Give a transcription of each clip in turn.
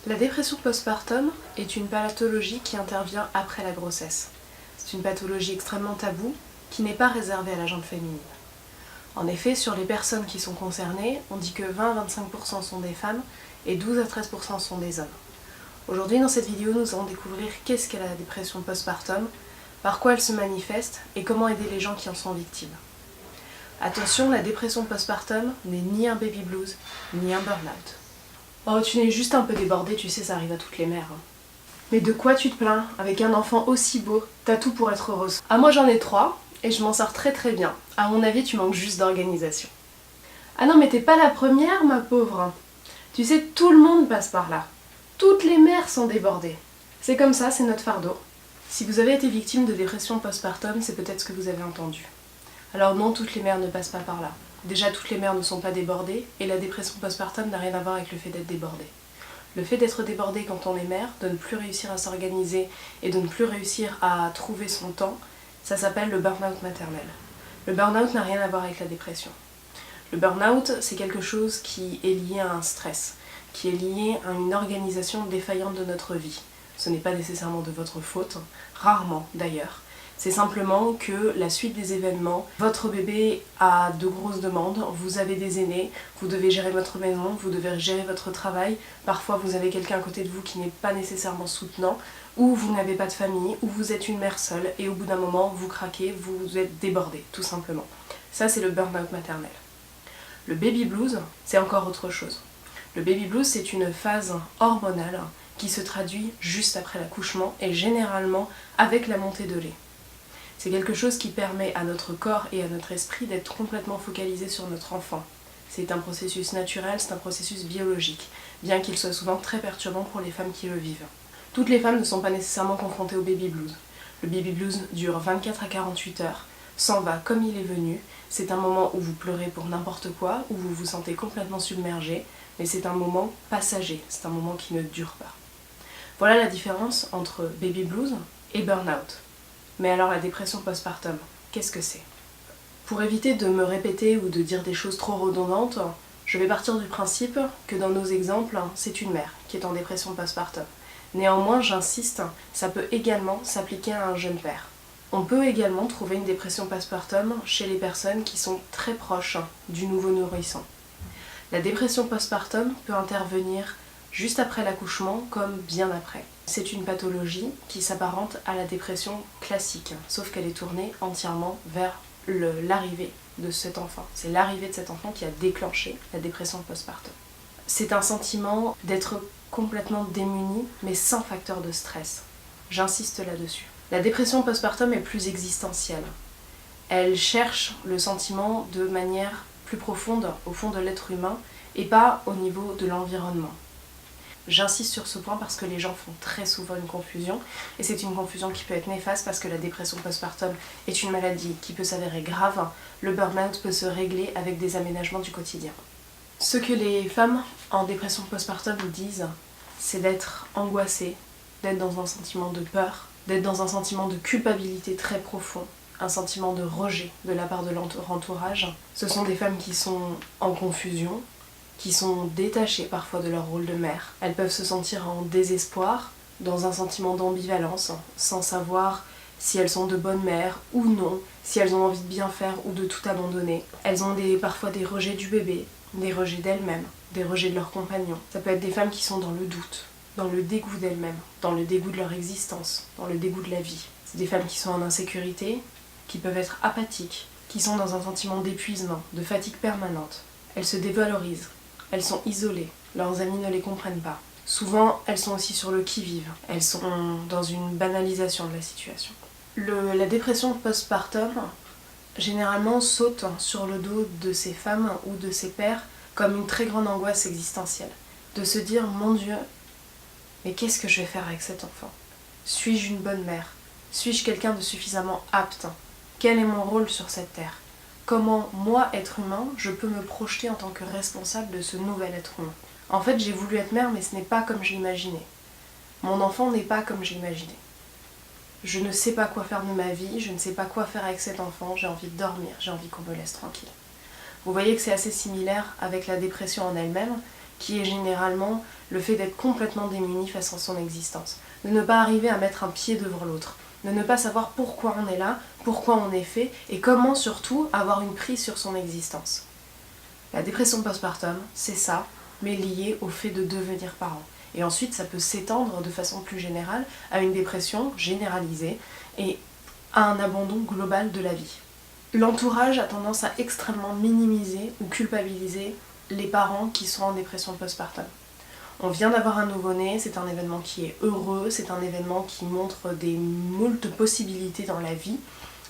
La dépression postpartum est une pathologie qui intervient après la grossesse. C'est une pathologie extrêmement taboue qui n'est pas réservée à la gente féminine. En effet, sur les personnes qui sont concernées, on dit que 20 à 25% sont des femmes et 12 à 13% sont des hommes. Aujourd'hui, dans cette vidéo, nous allons découvrir qu'est-ce qu'est la dépression postpartum, par quoi elle se manifeste et comment aider les gens qui en sont victimes. Attention, la dépression postpartum n'est ni un baby blues, ni un burn-out. Oh, tu n'es juste un peu débordée, tu sais, ça arrive à toutes les mères. Mais de quoi tu te plains? Avec un enfant aussi beau, t'as tout pour être heureuse. Ah, moi j'en ai 3, et je m'en sors très très bien. À mon avis, tu manques juste d'organisation. Ah non, mais t'es pas la première, ma pauvre. Tu sais, tout le monde passe par là. Toutes les mères sont débordées. C'est comme ça, c'est notre fardeau. Si vous avez été victime de dépression postpartum, c'est peut-être ce que vous avez entendu. Alors non, toutes les mères ne passent pas par là. Déjà, toutes les mères ne sont pas débordées, et la dépression postpartum n'a rien à voir avec le fait d'être débordée. Le fait d'être débordée quand on est mère, de ne plus réussir à s'organiser et de ne plus réussir à trouver son temps, ça s'appelle le burn-out maternel. Le burn-out n'a rien à voir avec la dépression. Le burn-out, c'est quelque chose qui est lié à un stress, qui est lié à une organisation défaillante de notre vie. Ce n'est pas nécessairement de votre faute, rarement d'ailleurs. C'est simplement que la suite des événements, votre bébé a de grosses demandes, vous avez des aînés, vous devez gérer votre maison, vous devez gérer votre travail, parfois vous avez quelqu'un à côté de vous qui n'est pas nécessairement soutenant, ou vous n'avez pas de famille, ou vous êtes une mère seule, et au bout d'un moment vous craquez, vous êtes débordé, tout simplement. Ça c'est le burn-out maternel. Le baby blues, c'est encore autre chose. Le baby blues, c'est une phase hormonale qui se traduit juste après l'accouchement et généralement avec la montée de lait. C'est quelque chose qui permet à notre corps et à notre esprit d'être complètement focalisé sur notre enfant. C'est un processus naturel, c'est un processus biologique, bien qu'il soit souvent très perturbant pour les femmes qui le vivent. Toutes les femmes ne sont pas nécessairement confrontées au baby blues. Le baby blues dure 24 à 48 heures, s'en va comme il est venu. C'est un moment où vous pleurez pour n'importe quoi, où vous vous sentez complètement submergé, mais c'est un moment passager, c'est un moment qui ne dure pas. Voilà la différence entre baby blues et burn-out. Mais alors la dépression postpartum, qu'est-ce que c'est? Pour éviter de me répéter ou de dire des choses trop redondantes, je vais partir du principe que dans nos exemples, c'est une mère qui est en dépression postpartum. Néanmoins, j'insiste, ça peut également s'appliquer à un jeune père. On peut également trouver une dépression postpartum chez les personnes qui sont très proches du nouveau nourrisson. La dépression postpartum peut intervenir juste après l'accouchement comme bien après. C'est une pathologie qui s'apparente à la dépression classique, sauf qu'elle est tournée entièrement vers l'arrivée de cet enfant. C'est l'arrivée de cet enfant qui a déclenché la dépression postpartum. C'est un sentiment d'être complètement démuni, mais sans facteur de stress. J'insiste là-dessus. La dépression postpartum est plus existentielle. Elle cherche le sentiment de manière plus profonde au fond de l'être humain et pas au niveau de l'environnement. J'insiste sur ce point parce que les gens font très souvent une confusion et c'est une confusion qui peut être néfaste parce que la dépression postpartum est une maladie qui peut s'avérer grave. Le burn-out peut se régler avec des aménagements du quotidien. Ce que les femmes en dépression postpartum disent, c'est d'être angoissées, d'être dans un sentiment de peur, d'être dans un sentiment de culpabilité très profond, un sentiment de rejet de la part de l'entourage. Ce sont des femmes qui sont en confusion, qui sont détachées parfois de leur rôle de mère. Elles peuvent se sentir en désespoir, dans un sentiment d'ambivalence, sans savoir si elles sont de bonnes mères ou non, si elles ont envie de bien faire ou de tout abandonner. Elles ont parfois des rejets du bébé, des rejets d'elles-mêmes, des rejets de leurs compagnons. Ça peut être des femmes qui sont dans le doute, dans le dégoût d'elles-mêmes, dans le dégoût de leur existence, dans le dégoût de la vie. C'est des femmes qui sont en insécurité, qui peuvent être apathiques, qui sont dans un sentiment d'épuisement, de fatigue permanente. Elles se dévalorisent. Elles sont isolées, leurs amis ne les comprennent pas. Souvent, elles sont aussi sur le qui-vive. Elles sont dans une banalisation de la situation. La dépression postpartum, généralement, saute sur le dos de ces femmes ou de ces pères comme une très grande angoisse existentielle. De se dire, mon Dieu, mais qu'est-ce que je vais faire avec cet enfant? Suis-je une bonne mère? Suis-je quelqu'un de suffisamment apte? Quel est mon rôle sur cette terre? Comment, moi, être humain, je peux me projeter en tant que responsable de ce nouvel être humain. En fait, j'ai voulu être mère, mais ce n'est pas comme je l'imaginais. Mon enfant n'est pas comme je l'imaginais. Je ne sais pas quoi faire de ma vie, je ne sais pas quoi faire avec cet enfant, j'ai envie de dormir, j'ai envie qu'on me laisse tranquille. Vous voyez que c'est assez similaire avec la dépression en elle-même, qui est généralement le fait d'être complètement démuni face à son existence, de ne pas arriver à mettre un pied devant l'autre, de ne pas savoir pourquoi on est là, pourquoi on est fait, et comment surtout avoir une prise sur son existence. La dépression postpartum, c'est ça, mais lié au fait de devenir parent. Et ensuite, ça peut s'étendre de façon plus générale à une dépression généralisée et à un abandon global de la vie. L'entourage a tendance à extrêmement minimiser ou culpabiliser les parents qui sont en dépression postpartum. On vient d'avoir un nouveau-né, c'est un événement qui est heureux, c'est un événement qui montre des moultes possibilités dans la vie.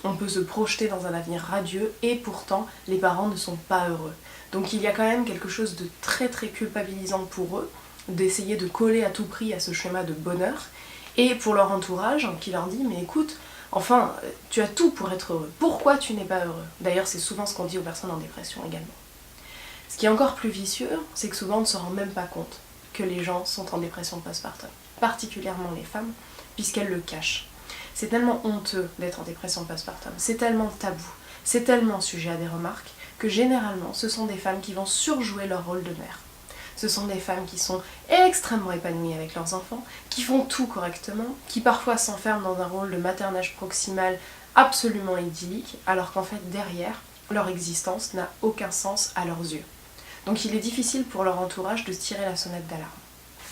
On peut se projeter dans un avenir radieux et pourtant les parents ne sont pas heureux. Donc il y a quand même quelque chose de très très culpabilisant pour eux, d'essayer de coller à tout prix à ce schéma de bonheur, et pour leur entourage qui leur dit mais écoute, enfin tu as tout pour être heureux, pourquoi tu n'es pas heureux? D'ailleurs c'est souvent ce qu'on dit aux personnes en dépression également. Ce qui est encore plus vicieux, c'est que souvent on ne se rend même pas compte que les gens sont en dépression postpartum, particulièrement les femmes, puisqu'elles le cachent. C'est tellement honteux d'être en dépression postpartum, c'est tellement tabou, c'est tellement sujet à des remarques, que généralement ce sont des femmes qui vont surjouer leur rôle de mère. Ce sont des femmes qui sont extrêmement épanouies avec leurs enfants, qui font tout correctement, qui parfois s'enferment dans un rôle de maternage proximal absolument idyllique, alors qu'en fait derrière, leur existence n'a aucun sens à leurs yeux. Donc il est difficile pour leur entourage de tirer la sonnette d'alarme.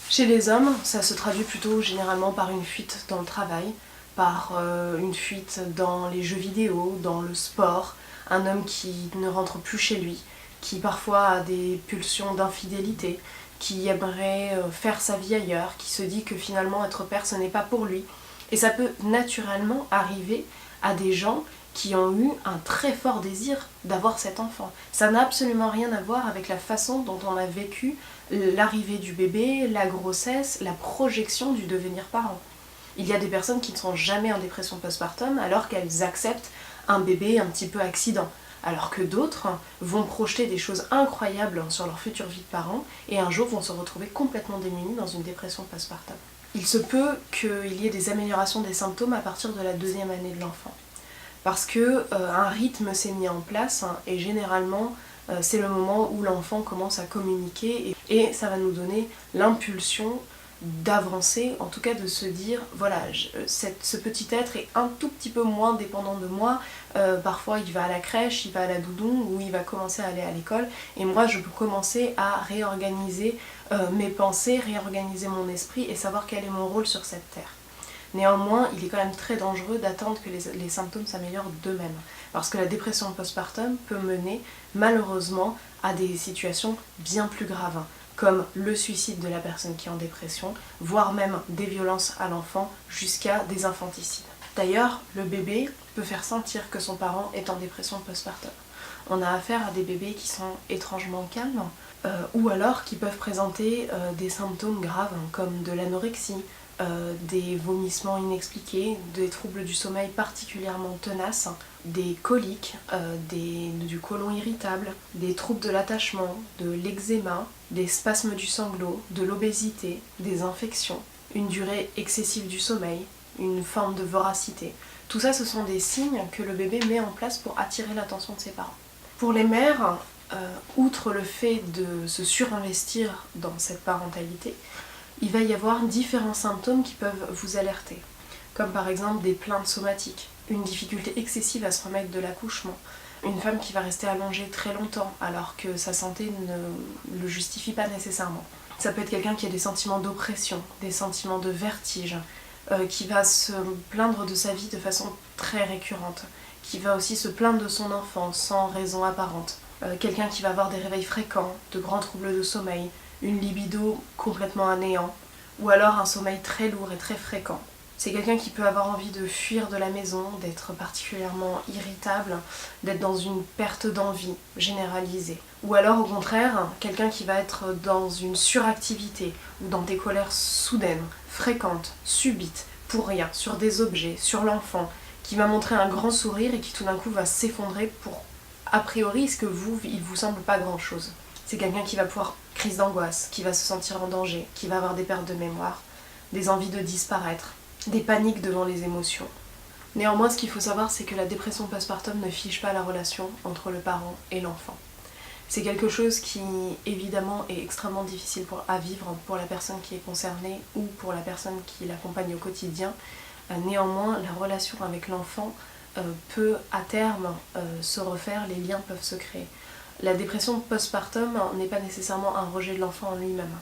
Chez les hommes, ça se traduit plutôt généralement par une fuite dans le travail, par une fuite dans les jeux vidéo, dans le sport, un homme qui ne rentre plus chez lui, qui parfois a des pulsions d'infidélité, qui aimerait faire sa vie ailleurs, qui se dit que finalement être père ce n'est pas pour lui. Et ça peut naturellement arriver à des gens qui ont eu un très fort désir d'avoir cet enfant. Ça n'a absolument rien à voir avec la façon dont on a vécu l'arrivée du bébé, la grossesse, la projection du devenir parent. Il y a des personnes qui ne sont jamais en dépression postpartum alors qu'elles acceptent un bébé un petit peu accident, alors que d'autres vont projeter des choses incroyables sur leur future vie de parents et un jour vont se retrouver complètement démunis dans une dépression postpartum. Il se peut qu'il y ait des améliorations des symptômes à partir de la 2e année de l'enfant. Parce que un rythme s'est mis en place et généralement c'est le moment où l'enfant commence à communiquer et ça va nous donner l'impulsion d'avancer, en tout cas de se dire voilà, ce petit être est un tout petit peu moins dépendant de moi, parfois il va à la crèche, il va à la doudoune ou il va commencer à aller à l'école et moi je peux commencer à réorganiser mes pensées, réorganiser mon esprit et savoir quel est mon rôle sur cette terre. Néanmoins, il est quand même très dangereux d'attendre que les symptômes s'améliorent d'eux-mêmes. Parce que la dépression postpartum peut mener, malheureusement, à des situations bien plus graves, comme le suicide de la personne qui est en dépression, voire même des violences à l'enfant, jusqu'à des infanticides. D'ailleurs, le bébé peut faire sentir que son parent est en dépression postpartum. On a affaire à des bébés qui sont étrangement calmes, ou alors qui peuvent présenter des symptômes graves, comme de l'anorexie, des vomissements inexpliqués, des troubles du sommeil particulièrement tenaces, des coliques, du côlon irritable, des troubles de l'attachement, de l'eczéma, des spasmes du sanglot, de l'obésité, des infections, une durée excessive du sommeil, une forme de voracité. Tout ça, ce sont des signes que le bébé met en place pour attirer l'attention de ses parents. Pour les mères, outre le fait de se surinvestir dans cette parentalité, il va y avoir différents symptômes qui peuvent vous alerter, comme par exemple des plaintes somatiques, une difficulté excessive à se remettre de l'accouchement, une femme qui va rester allongée très longtemps alors que sa santé ne le justifie pas nécessairement. Ça peut être quelqu'un qui a des sentiments d'oppression, des sentiments de vertige, qui va se plaindre de sa vie de façon très récurrente, qui va aussi se plaindre de son enfant sans raison apparente, quelqu'un qui va avoir des réveils fréquents, de grands troubles de sommeil, une libido complètement à néant, ou alors un sommeil très lourd et très fréquent. C'est quelqu'un qui peut avoir envie de fuir de la maison, d'être particulièrement irritable, d'être dans une perte d'envie généralisée. Ou alors au contraire, quelqu'un qui va être dans une suractivité ou dans des colères soudaines, fréquentes, subites, pour rien, sur des objets, sur l'enfant, qui va montrer un grand sourire et qui tout d'un coup va s'effondrer pour, a priori, ce que il vous semble pas grand chose. C'est quelqu'un qui va pouvoir crise d'angoisse, qui va se sentir en danger, qui va avoir des pertes de mémoire, des envies de disparaître, des paniques devant les émotions. Néanmoins, ce qu'il faut savoir, c'est que la dépression postpartum ne fige pas la relation entre le parent et l'enfant. C'est quelque chose qui évidemment est extrêmement difficile à vivre pour la personne qui est concernée ou pour la personne qui l'accompagne au quotidien. Néanmoins, la relation avec l'enfant peut à terme se refaire, les liens peuvent se créer. La dépression postpartum n'est pas nécessairement un rejet de l'enfant en lui-même.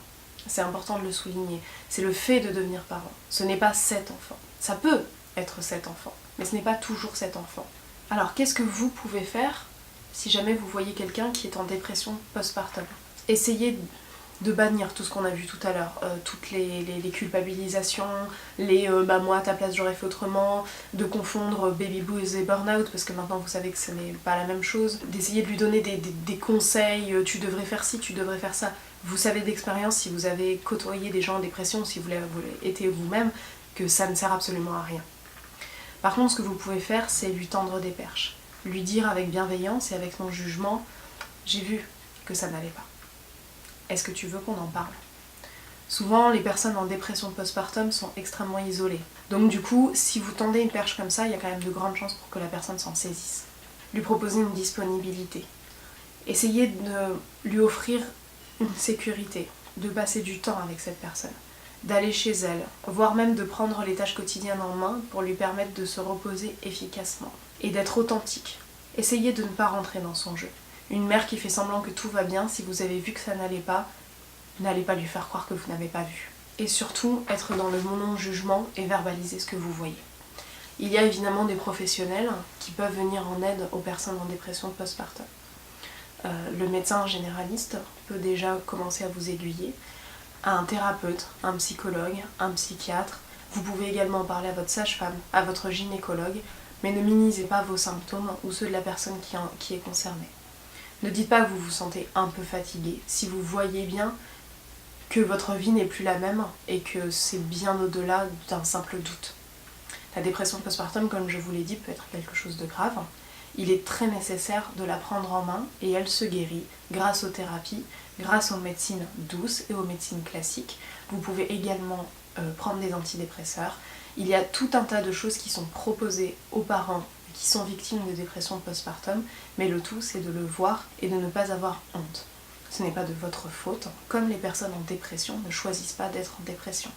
C'est important de le souligner. C'est le fait de devenir parent. Ce n'est pas cet enfant. Ça peut être cet enfant, mais ce n'est pas toujours cet enfant. Alors qu'est-ce que vous pouvez faire si jamais vous voyez quelqu'un qui est en dépression postpartum? Essayez de bannir tout ce qu'on a vu tout à l'heure, toutes les culpabilisations, moi à ta place j'aurais fait autrement, de confondre baby blues et burn-out parce que maintenant vous savez que ce n'est pas la même chose, d'essayer de lui donner des conseils, tu devrais faire ci, tu devrais faire ça. Vous savez d'expérience, si vous avez côtoyé des gens en dépression, si vous l'avez été vous-même, que ça ne sert absolument à rien. Par contre, ce que vous pouvez faire, c'est lui tendre des perches. Lui dire avec bienveillance et avec non jugement, j'ai vu que ça n'allait pas. Est-ce que tu veux qu'on en parle? Souvent, les personnes en dépression postpartum sont extrêmement isolées. Donc du coup, si vous tendez une perche comme ça, il y a quand même de grandes chances pour que la personne s'en saisisse. Lui proposer une disponibilité. Essayez de lui offrir une sécurité, de passer du temps avec cette personne, d'aller chez elle, voire même de prendre les tâches quotidiennes en main pour lui permettre de se reposer efficacement et d'être authentique. Essayez de ne pas rentrer dans son jeu. Une mère qui fait semblant que tout va bien, si vous avez vu que ça n'allait pas, n'allez pas lui faire croire que vous n'avez pas vu. Et surtout, être dans le non-jugement et verbaliser ce que vous voyez. Il y a évidemment des professionnels qui peuvent venir en aide aux personnes en dépression postpartum. Le médecin généraliste peut déjà commencer à vous aiguiller, un thérapeute, un psychologue, un psychiatre. Vous pouvez également parler à votre sage-femme, à votre gynécologue, mais ne minimisez pas vos symptômes ou ceux de la personne qui est concernée. Ne dites pas que vous vous sentez un peu fatigué si vous voyez bien que votre vie n'est plus la même et que c'est bien au-delà d'un simple doute. La dépression postpartum, comme je vous l'ai dit, peut être quelque chose de grave. Il est très nécessaire de la prendre en main et elle se guérit grâce aux thérapies, grâce aux médecines douces et aux médecines classiques. Vous pouvez également prendre des antidépresseurs. Il y a tout un tas de choses qui sont proposées aux parents qui sont victimes de dépression postpartum, mais le tout c'est de le voir et de ne pas avoir honte. Ce n'est pas de votre faute, comme les personnes en dépression ne choisissent pas d'être en dépression.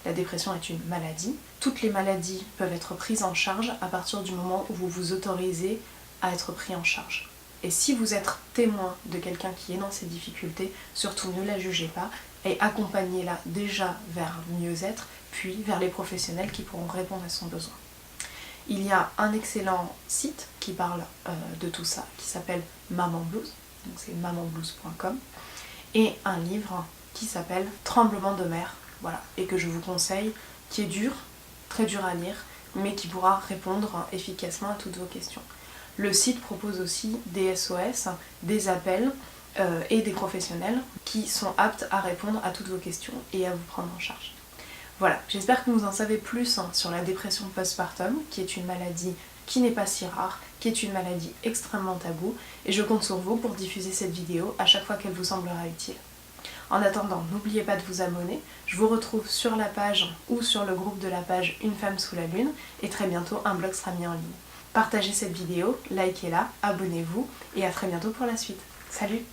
La dépression est une maladie. Toutes les maladies peuvent être prises en charge à partir du moment où vous vous autorisez à être pris en charge. Et si vous êtes témoin de quelqu'un qui est dans ces difficultés, surtout ne la jugez pas et accompagnez-la déjà vers mieux-être, puis vers les professionnels qui pourront répondre à son besoin. Il y a un excellent site qui parle de tout ça, qui s'appelle Maman Blues, donc c'est mamanblues.com, et un livre qui s'appelle Tremblement de mer, voilà, et que je vous conseille, qui est dur, très dur à lire, mais qui pourra répondre efficacement à toutes vos questions. Le site propose aussi des SOS, des appels et des professionnels qui sont aptes à répondre à toutes vos questions et à vous prendre en charge. Voilà, j'espère que vous en savez plus sur la dépression postpartum, qui est une maladie qui n'est pas si rare, qui est une maladie extrêmement taboue, et je compte sur vous pour diffuser cette vidéo à chaque fois qu'elle vous semblera utile. En attendant, n'oubliez pas de vous abonner, je vous retrouve sur la page ou sur le groupe de la page Une femme sous la lune, et très bientôt un blog sera mis en ligne. Partagez cette vidéo, likez-la, abonnez-vous, et à très bientôt pour la suite. Salut!